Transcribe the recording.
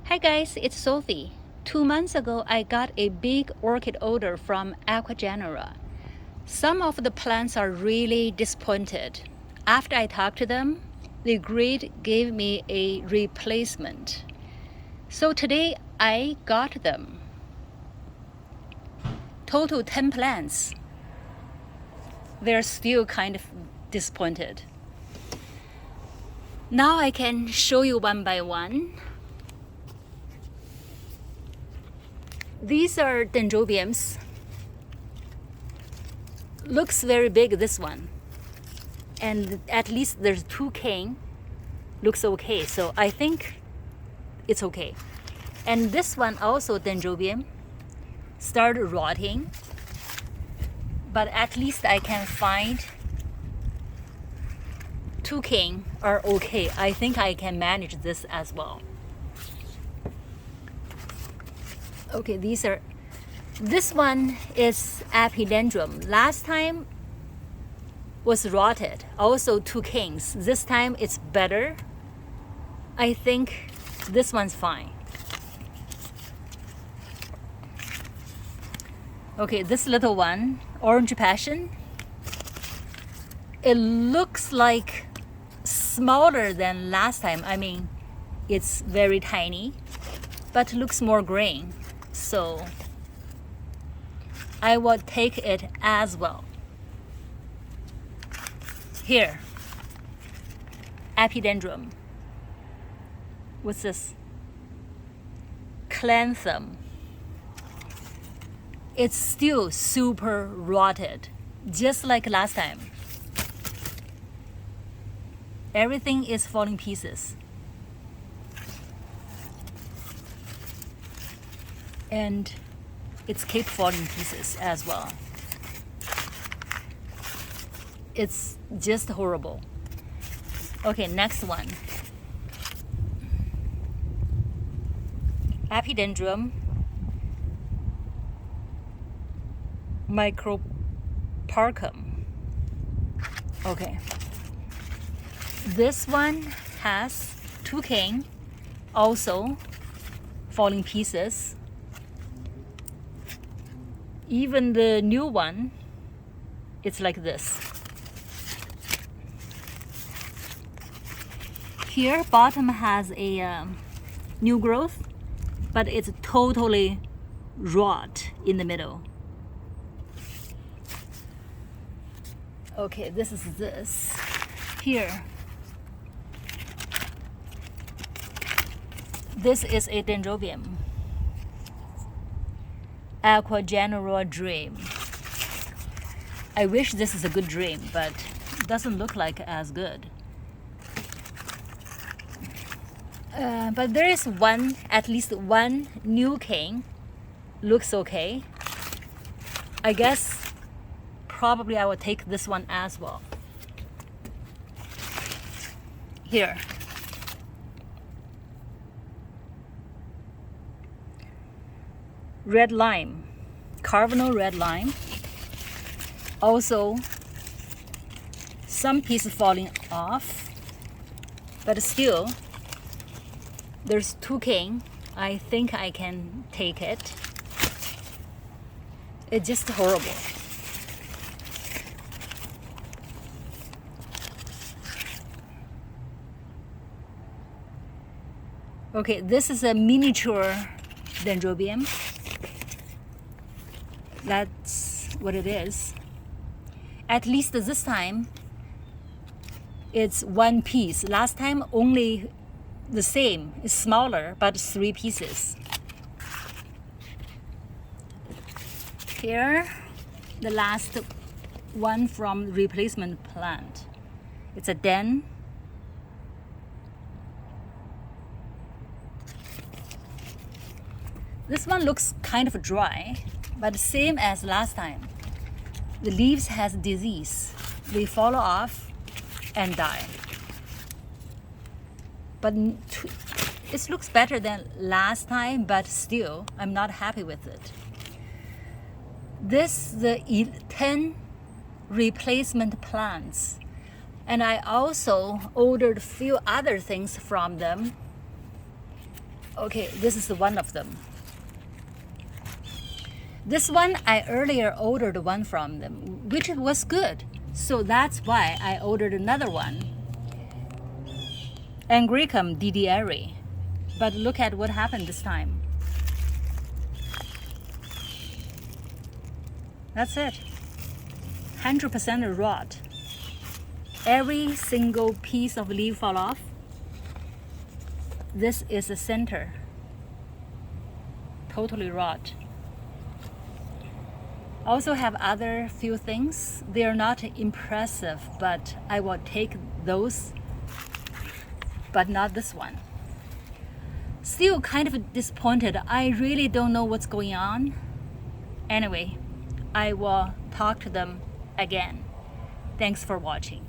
Hi guys, it's Sophie. 2 months ago, I got a big orchid order from Ecuagenera. Some of the plants are really disappointed. After I talked to them, the grid gave me a replacement. So today I got them. Total 10 plants. They're still kind of disappointed. Now I can show you one by one. These are Dendrobiums. Looks very big, this one. And at least there's 2 cane. Looks okay, so I think it's okay. And this one also Dendrobium started rotting, but at least I can find 2 cane are okay. I think I can manage this as well. Okay, this one is Epiderm. Last time was rotted, also 2 canes. This time it's better. I think this one's fine. Okay, this little one, Orange Passion. It looks like smaller than last time. I mean, it's very tiny, but looks more green. So I will take it as well. Here, Epidendrum. What's this? Clanthum. It's still super rotted, just like last time. Everything is falling pieces. And it's keep falling pieces as well. It's just horrible. Okay, next one. Epidendrum microparchum. Okay. This one has 2 cane, also falling pieces. Even the new one, it's like this. Here, bottom has a new growth, but it's totally rot in the middle. Okay, this is this. Here, this is a Dendrobium. Ecuagenera dream. I wish this is a good dream, but it doesn't look like as good. But there is one, at least one new cane. Looks okay. I guess probably I will take this one as well. Here. Red lime, cardinal red lime. Also, some pieces falling off, but still, there's 2 cane. I think I can take it. It's just horrible. Okay, this is a miniature Dendrobium. That's what it is. At least this time, it's 1 piece. Last time, only the same. It's smaller, but 3 pieces. Here, the last one from replacement plant. It's a den. This one looks kind of dry, but same as last time. The leaves has disease. They fall off and die. But it looks better than last time, but still, I'm not happy with it. This the 10 replacement plants. And I also ordered a few other things from them. Okay, this is one of them. This one, I earlier ordered one from them, which was good. So that's why I ordered another one. Angraecum didieri. But look at what happened this time. That's it. 100% rot. Every single piece of leaf fall off. This is the center. Totally rot. Also have other few things. They're not impressive, but I will take those, but not this one. Still kind of disappointed. I really don't know what's going on. Anyway, I will talk to them again. Thanks for watching.